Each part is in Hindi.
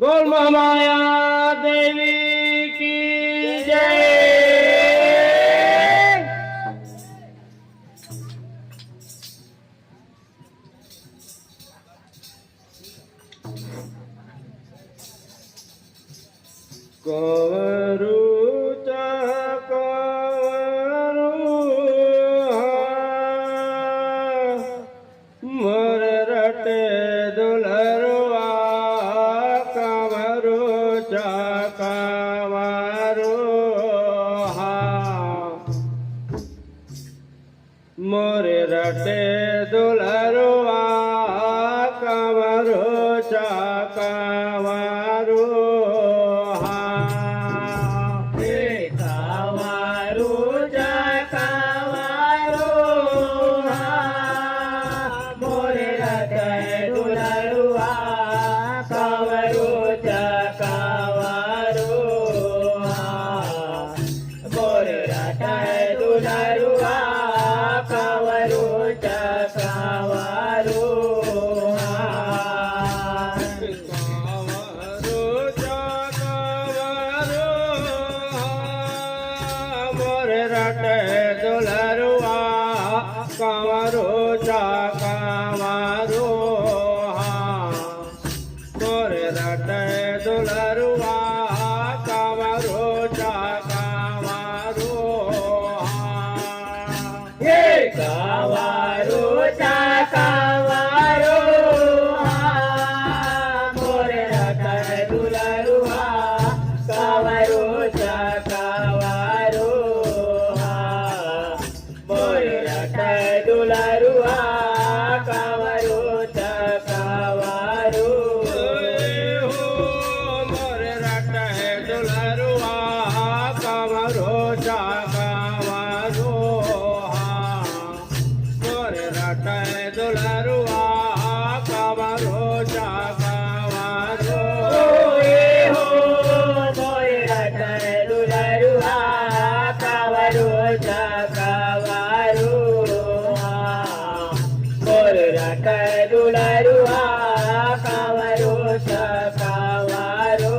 बोल महामाया देवी की जय। कवरू कवरू मोर रटे दुलरवा कवरू कवरू मोर रटे दुलरवा कवरू कवरू कावरो कावरो मोरे रटे दुलरुआ कावरो कावरो हे कावरो कावरो मोरे रटे दुलरुआ कावरो कावरो मोरे रटे दुलरुआ कावरो कावरो हो मोरे रटे दुलरुआ कावरो कावरो मोरे रटे दुलरुआ कावरो कावरो हो मोरे रटे दुलरुआ कावरो कावरो मोरे रटे दुलरुआ कावरो कावरो हो मोरे रटे दुलरुआ कावरो कावरो मोरे रटे दुलरुआ कावरो कावरो हो मोरे रटे दुलरुआ कावरो कावरो मोरे रटे दुलरुआ कावरो कावरो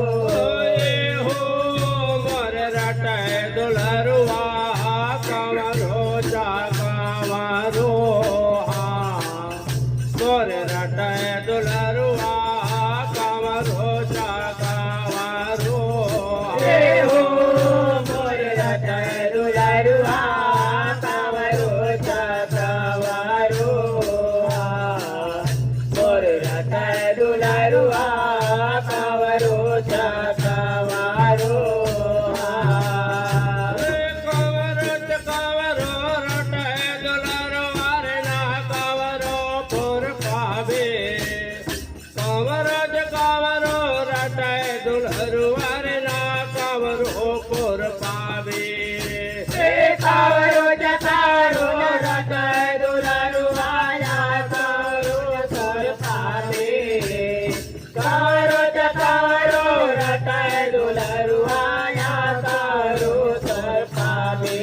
कावरो रटे दुलरुआ रे ना कावरो पुर पावे कावरो रटे दुलरुआ रे ना कावरो पुर पावे कावरो रटे दुलरुआ या कावरो पुर पावे कावरो रटे दुलरुआ या कावरो पुर पावे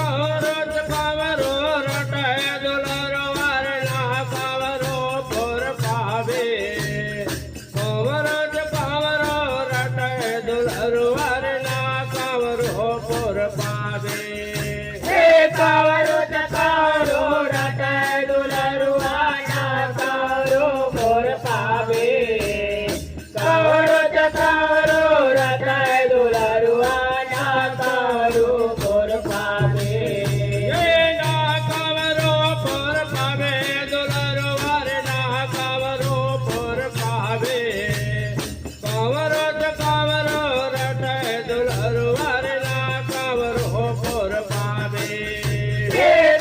कावरो रटे दुलरुआ रे ना कावरो पुर पावे कावरो रटे दुलरुआ रे ना कावरो पुर पावे कावरो रटे दुलरुआ या कावरो पुर पावे कावरो रटे दुलरुआ या कावरो पुर पावे ना कावरो पुर पावे दुलरुआ रे ना कावरो पुर पावे कावरो रटे दुलरुआ रे ना कावरो पुर पावे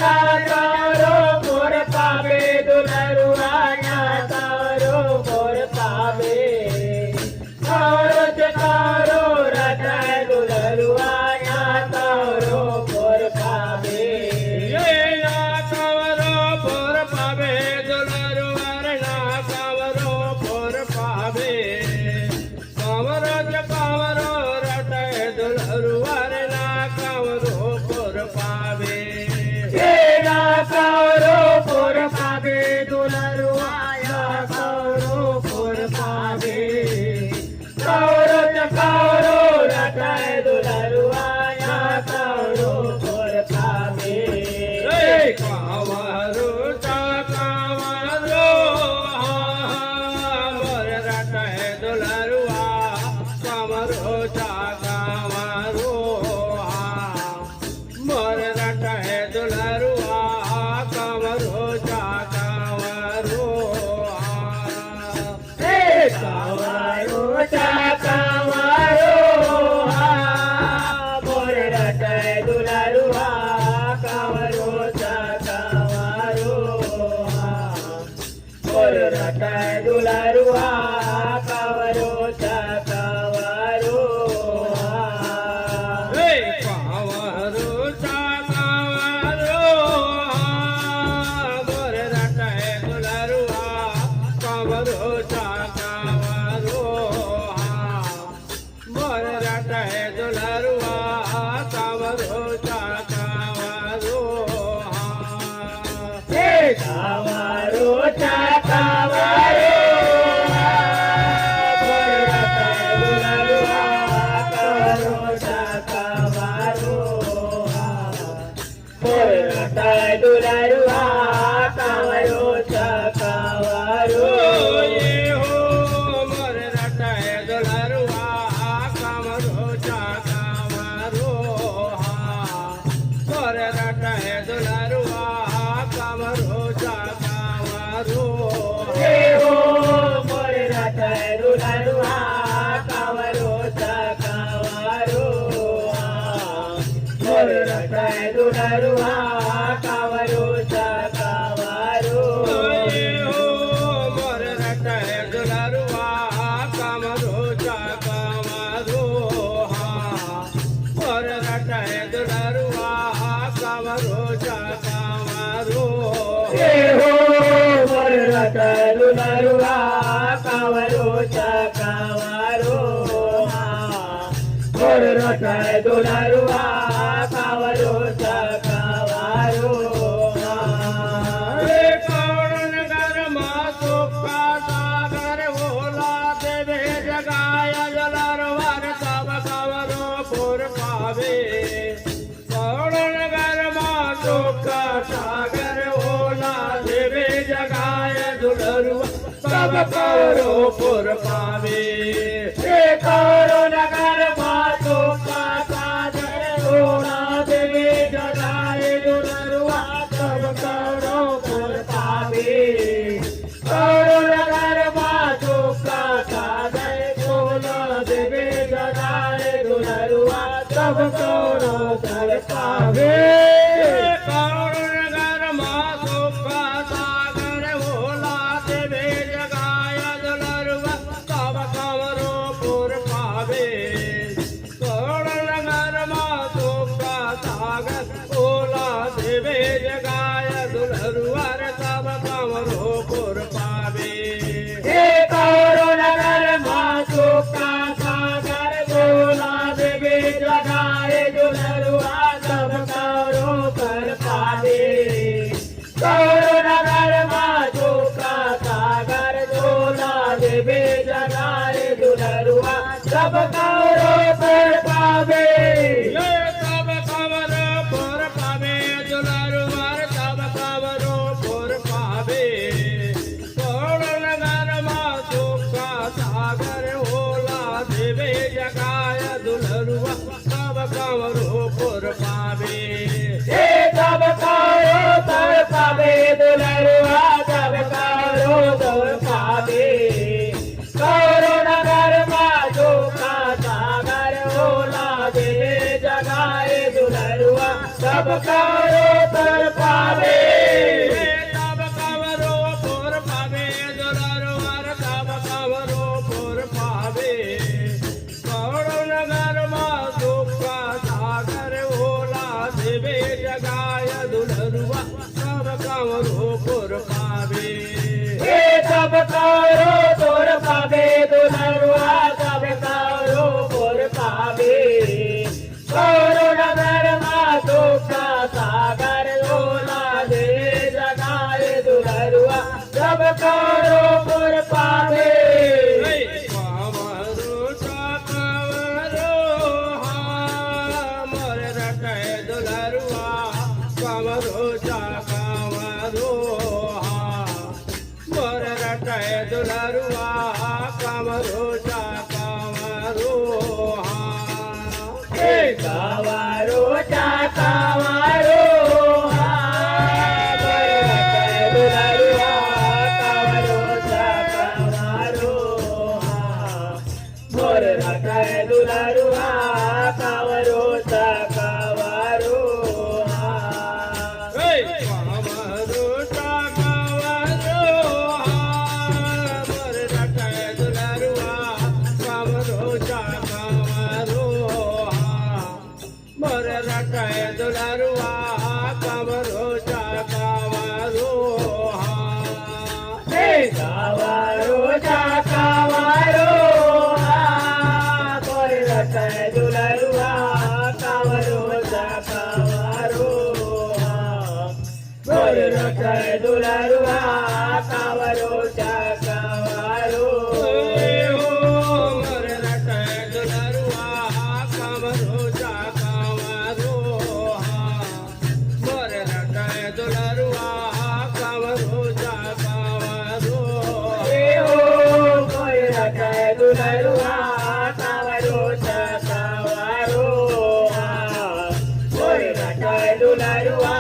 कावरो पुर पावे दुलरुआ या कावरो पुर पावे कावरो रटे दुलरुआ या कावरो पुर पावे कावरो पुर पावे दुलरुआ रे ना कावरो पुर पावे कावरो रटे दुलरुआ रे ना कावरो पुर पावे कावरो पुर पावे दुलरुआ या कावरो पुर पावे દુલરુઆ કાવરો ચકાવારો મોર રટાય દુલરુઆ કાવરો ચકાવારો મોર રટાય દુલરુઆ કામરો ચકાવારો મોર રટાય દુલરુઆ કામરો ચકાવારો મોર રટાય દુલરુઆ કાવરો ચકાવારો મોર રટાય દુલરુઆ કાવરો ચકાવારો કૌણ નગરમાં સુખા સાગર ઓલા દેવે જગાય જલરવાર તબ કાવરો પુર પાવે કૌણ નગરમાં સુખા સાગર ઓલા દેવે જગાય દુલરુઆ તબ કાવરો પુર પાવે કરો નગર માં સુખા સાગર ઓલા દેવે જગાય દુલરુઆ તબ કાવરો પુર પાવે કરો નગર માં સુખા સાગર ઓલા દેવે જગાય દુલરુઆ તબ કાવરો પુર પાવે तब कावरो पुर पावे तब कावरो पुर पावे दुलरुआ तब कावरो पुर पावे कौन नगर में सुखा सागर ओला देवे जगाय दुलरुआ तब कावरो पुर पावे तब कावरो पुर पावे दुलरुआ तब कावरो पुर पावे कौरो नगर में सुखा सागर ओला देवे जगाए दुलरुआ तब कावरो पुर पावे तब कावरो पुर पावे दुलरुआ तब कावरो पुर पावे कौरो नगर में सुखा सागर ओला देवे जगाय दुलरुआ तब कावरो पुर पावे तब कावरो पुर पावे दुलरुआ तब कावरो पुर पावे कौरो नगर में सुखा सागर ओला देवे जगाए दुलरुआ तब कावरो पुर पावे कावरो चकावारो मोर रटाय दुलरुआ कावरो चकावारो मोर रटाय दुलरुआ कावरो चकावारो कावरो चकावारो मोर रटाय दुलरुआ कावरो चकावारो कावरो चकावारो मोर रटाय दुलरुआ कावरो चकावारो मोर रटाय दुलरुआ कावरो चकावारो कावरो चकावारो मोर रटाय दुलरुआ कावरो चकावारो मोर रटाय दुलरुआ कावरो चकावारो मोर रटाय दुलरुआ कावरो चकावारो मोर रटाय दुलरुआ कावरो चकावारो मोर रटाय दुलरुआ कावरो चकावारो मोर रटाय दुलरुआ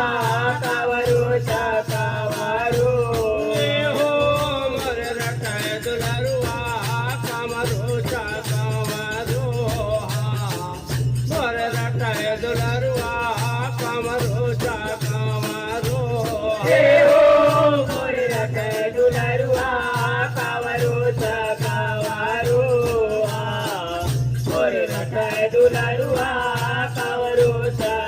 कावरो चकावारो मोर रटाय दुलरुआ કામરો ચાકવારો મોર રટાય દુલરુઆ કામરો ચાકવારો દેવો મોર રટાય દુલરુઆ કાવરો ચાકવારો મોર રટાય દુલરુઆ કાવરો ચાકવારો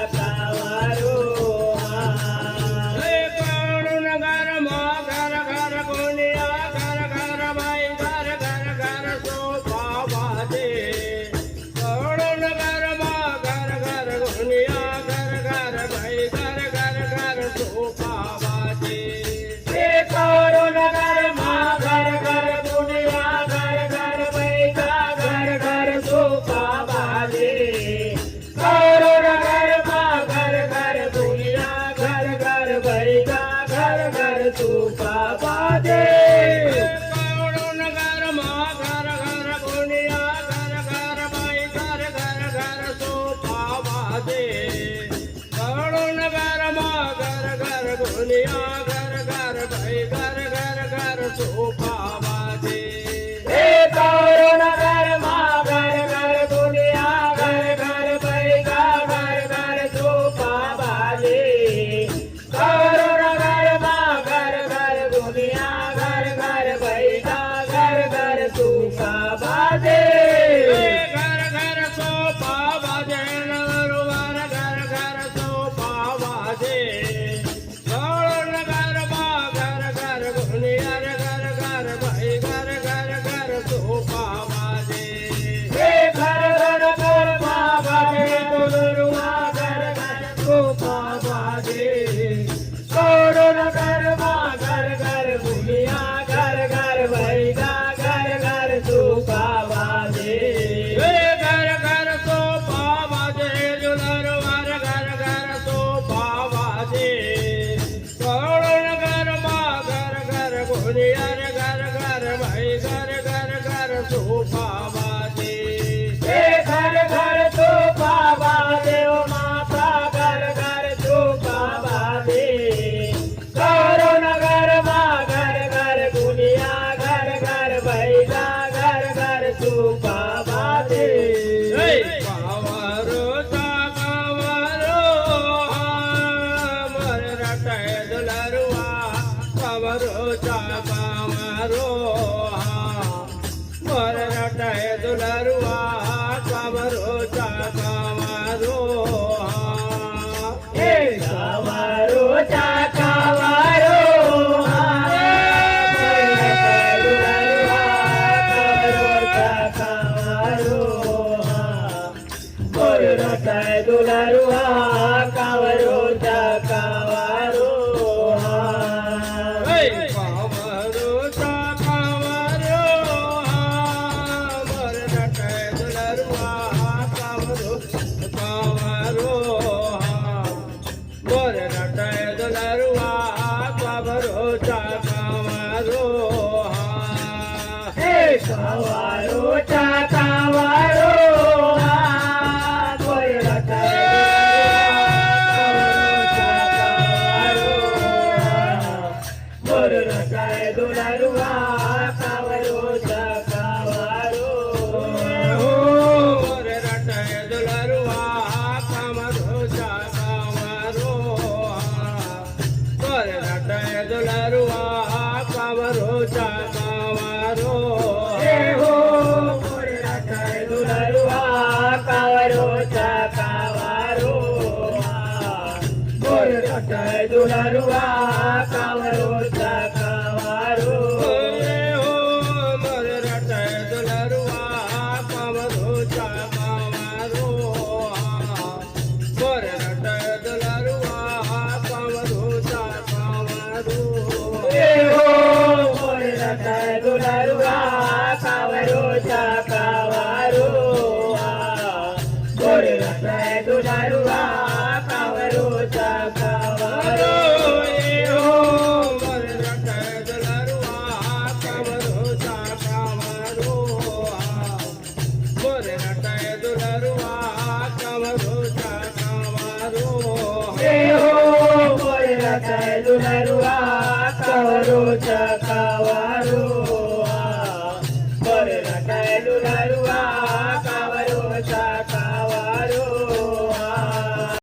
Kawaru